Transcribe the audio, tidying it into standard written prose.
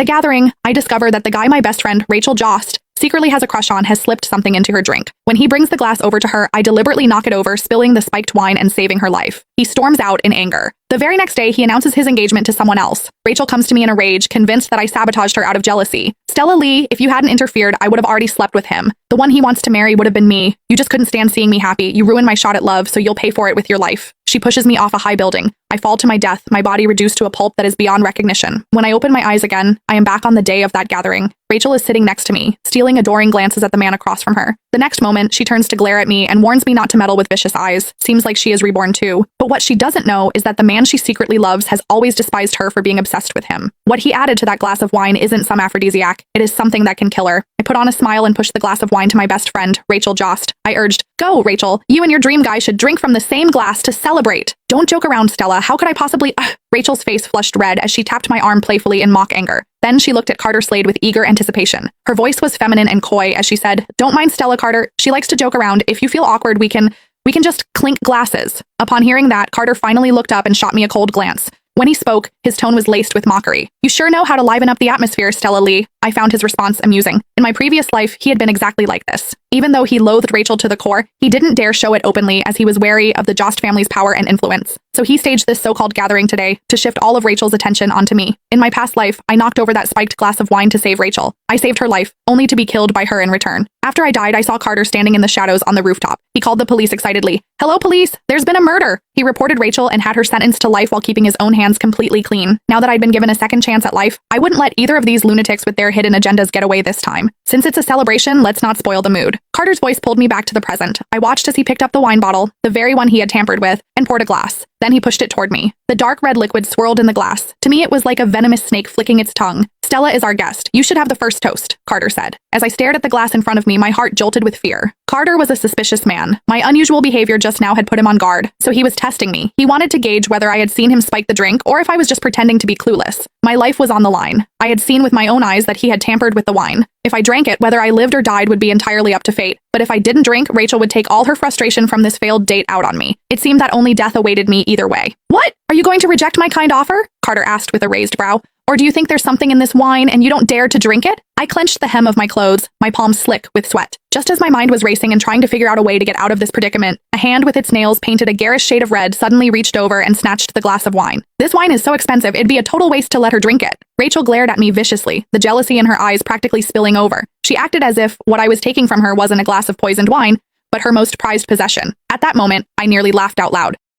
At a gathering, I discover that the guy my best friend, Rachel Jost, secretly has a crush on has slipped something into her drink. When he brings the glass over to her, I deliberately knock it over, spilling the spiked wine and saving her life. He storms out in anger. The very next day, he announces his engagement to someone else. Rachel comes to me in a rage, convinced that I sabotaged her out of jealousy. Stella Lee, if you hadn't interfered, I would have already slept with him. The one he wants to marry would have been me. You just couldn't stand seeing me happy. You ruined my shot at love, so you'll pay for it with your life. She pushes me off a high building. I fall to my death, my body reduced to a pulp that is beyond recognition. When I open my eyes again, I am back on the day of that gathering. Rachel is sitting next to me, stealing adoring glances at the man across from her. The next moment, she turns to glare at me and warns me not to meddle with vicious eyes. Seems like she is reborn too. But what she doesn't know is that the man she secretly loves has always despised her for being obsessed with him. What he added to that glass of wine isn't some aphrodisiac. It is something that can kill her. I put on a smile and pushed the glass of wine to my best friend, Rachel Jost. I urged, "Go, Rachel. You and your dream guy should drink from the same glass to celebrate." "Don't joke around, Stella. How could I possibly—" Rachel's face flushed red as she tapped my arm playfully in mock anger. Then she looked at Carter Slade with eager anticipation. Her voice was feminine and coy as she said, "Don't mind Stella, Carter. She likes to joke around. If you feel awkward, we can just clink glasses." Upon hearing that, Carter finally looked up and shot me a cold glance. When he spoke, his tone was laced with mockery. "You sure know how to liven up the atmosphere, Stella Lee." I found his response amusing. In my previous life, he had been exactly like this. Even though he loathed Rachel to the core, he didn't dare show it openly as he was wary of the Jost family's power and influence. So he staged this so-called gathering today to shift all of Rachel's attention onto me. In my past life, I knocked over that spiked glass of wine to save Rachel. I saved her life, only to be killed by her in return. After I died, I saw Carter standing in the shadows on the rooftop. He called the police excitedly. "Hello, police! There's been a murder!" He reported Rachel and had her sentenced to life while keeping his own hands completely clean. Now that I'd been given a second chance at life, I wouldn't let either of these lunatics with their hidden agendas get away this time. Since it's a celebration, let's not spoil the mood. Carter's voice pulled me back to the present. I watched as he picked up the wine bottle, the very one he had tampered with, and poured a glass. Then he pushed it toward me. The dark red liquid swirled in the glass. To me, it was like a venomous snake flicking its tongue. "Stella is our guest. You should have the first toast," Carter said. As I stared at the glass in front of me, my heart jolted with fear. Carter was a suspicious man. My unusual behavior just now had put him on guard, so he was testing me. He wanted to gauge whether I had seen him spike the drink or if I was just pretending to be clueless. My life was on the line. I had seen with my own eyes that he had tampered with the wine. If I drank it, whether I lived or died would be entirely up to fate. But if I didn't drink, Rachel would take all her frustration from this failed date out on me. It seemed that only death awaited me either way. "What? Are you going to reject my kind offer?" Carter asked with a raised brow. "Or do you think there's something in this wine and you don't dare to drink it?" I clenched the hem of my clothes, my palms slick with sweat. Just as my mind was racing and trying to figure out a way to get out of this predicament, a hand with its nails painted a garish shade of red suddenly reached over and snatched the glass of wine. "This wine is so expensive, it'd be a total waste to let her drink it." Rachel glared at me viciously, the jealousy in her eyes practically spilling over. She acted as if what I was taking from her wasn't a glass of poisoned wine, but her most prized possession. At that moment, I nearly laughed out loud.